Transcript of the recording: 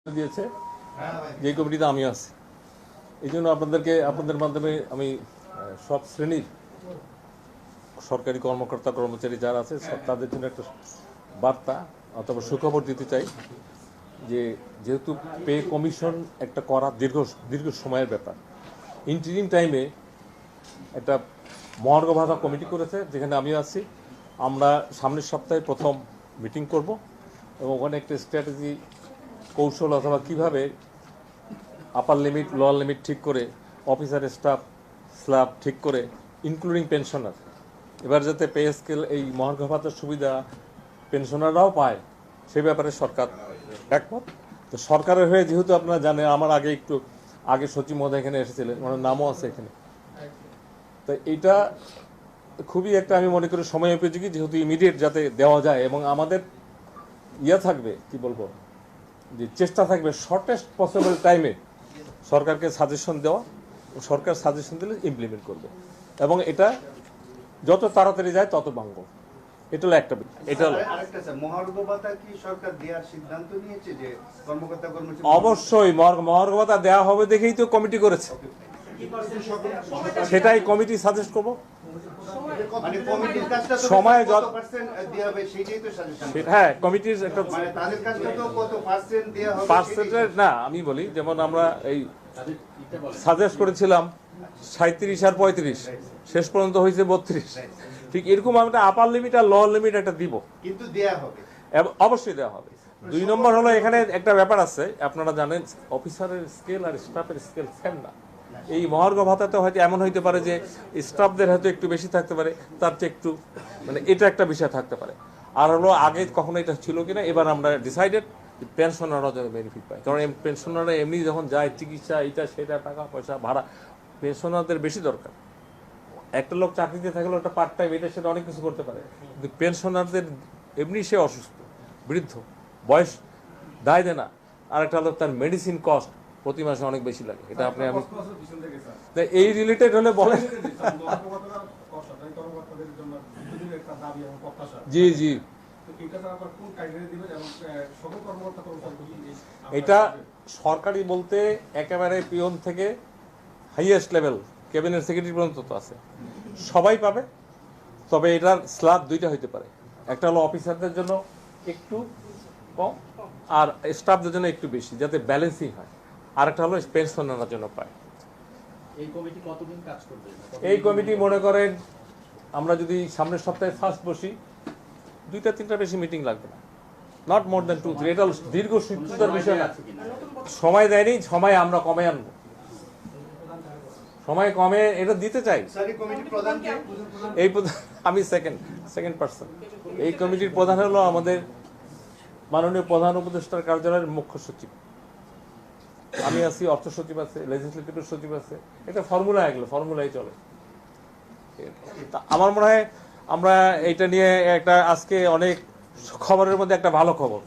দিয়েছে যে কমিটিতে আমি আছি। এই জন্য আপনাদের মাধ্যমে আমি সব শ্রেণীর সরকারি কর্মকর্তা কর্মচারী যারা আছে তাদের জন্য একটা বার্তা অথবা সুখবর দিতে চাই যে যেহেতু পে কমিশন একটা করা দীর্ঘ সময়ের ব্যাপার, ইন্টারিম টাইমে একটা মহার্ঘ ভাতা কমিটি করেছে যেখানে আমি আছি। আমরা সামনের সপ্তাহে প্রথম মিটিং করব এবং ওখানে একটা স্ট্র্যাটেজি কৌশল অথবা কীভাবে আপার লিমিট লোয়ার লিমিট ঠিক করে অফিসার স্টাফ স্ল্যাব ঠিক করে ইনক্লুডিং পেনশনার, এবার যাতে পে স্কেল এই মহার্ঘ ভাতার সুবিধা পেনশনাররাও পায় সে ব্যাপারে সরকার একমত। তো সরকারের হয়ে যেহেতু আপনারা জানেন, আমার আগে সচিব মহোদয় এখানে এসেছিলেন, ওনার নামও আছে এখানে। তো এইটা খুবই একটা আমি মনে করি সময় উপযোগী, যেহেতু ইমিডিয়েট যাতে দেওয়া যায় এবং আমাদের থাকবে কি বলবো যে চেষ্টা থাকবে শর্টেস্ট পসিবল টাইমে সরকারকে সাজেশন দেওয়া, সরকার সাজেশন দিলে ইমপ্লিমেন্ট করবে এবং এটা যত তাড়াতাড়ি যায় তত ভাঙ্গ। এটা হলো একটা বিষয়। এটা হলো মহার্ঘ ভাতা কি সরকার দেওয়ার সিদ্ধান্ত নিয়েছে যে কর্মকর্তা কর্মচারী? অবশ্যই মহার্ঘ ভাতা দেওয়া হবে দেখেই তো কমিটি করেছে, সেটাই কমিটি সাজেস্ট করবো। সময় হ্যাঁ কমিটির একটা পার্সেন্টেজ না, আমি বলি যেমন আমরা এই সাজেস্ট করেছিলাম 37 আর 35, শেষ পর্যন্ত হয়েছে 32। ঠিক এরকম আমরা আপার লিমিট আর লোয়ার লিমিট একটা দিব, কিন্তু দেয়া হবে, অবশ্যই দেওয়া হবে। 2 নম্বর হলো এখানে একটা ব্যাপার আছে, আপনারা জানেন অফিসারের স্কেল আর স্টাফের স্কেল সেম না। এই মহার্ঘ ভাতাতে হয়তো এমন হইতে পারে যে স্টাফদের হয়তো একটু বেশি থাকতে পারে, তার চেয়ে একটু মানে এটা একটা বিষয় থাকতে পারে। আর হলো আগে কখনো এটা ছিল কিনা, এবার আমরা ডিসাইডেড পেনশনাররা যেন বেনিফিট পায়, কারণ পেনশনাররা এমনি যখন যায় চিকিৎসা এইটা সেটা টাকা পয়সা ভাড়া, পেনশনারদের বেশি দরকার। একটা লোক চাকরিতে থাকলেও একটা পার্ট টাইম এটা সেটা অনেক কিছু করতে পারে, কিন্তু পেনশনারদের এমনি সে অসুস্থ, বৃদ্ধ, বয়স দায় দেয় না, আর একটা লোক তার মেডিসিন কস্ট প্রতি মাসে অনেক বেশি লাগে। এটা আপনি আমি এই রিলেটেড হলে বলেন। জি জি, এটা সরকারি বলতে একেবারে পিয়ন থেকে হাইয়েস্ট লেভেল ক্যাবিনেট সেক্রেটারি পর্যন্ত তো আছে, সবাই পাবে। তবে এটার স্ল্যাব দুইটা হইতে পারে, একটা হলো অফিসারদের জন্য একটু কম আর স্টাফদের জন্য একটু বেশি, যাতে ব্যালেন্সিং হয়। আর একটা হলো পেনশনারদের জন্য পায়। এই কমিটি কতদিন কাজ করবে? এই কমিটি মনে করেন আমরা যদি সামনের সপ্তাহে ফার্স্ট বসি, 2-3টা বেশি মিটিং লাগবে না, নট মোর দ্যান 2-3। এটা দীর্ঘ সূত্রতার বিষয় না, সময় দেয়নি, সময় আমরা কমে আনবো, সময় কমে এটা দিতে চাই। এই আমি সেকেন্ড পার্সন। এই কমিটির প্রধান হলো আমাদের মাননীয় প্রধান উপদেষ্টার কার্যালয়ের মুখ্য সচিব, আমি আছি, অর্থ সচিব আছে, লেজিসলেটিভ সচিব আছে। এটা ফর্মুলা, এগুলো ফর্মুলাই চলে। আমার মনে হয় আমরা এটা নিয়ে একটা আজকে অনেক খবরের মধ্যে একটা ভালো খবর।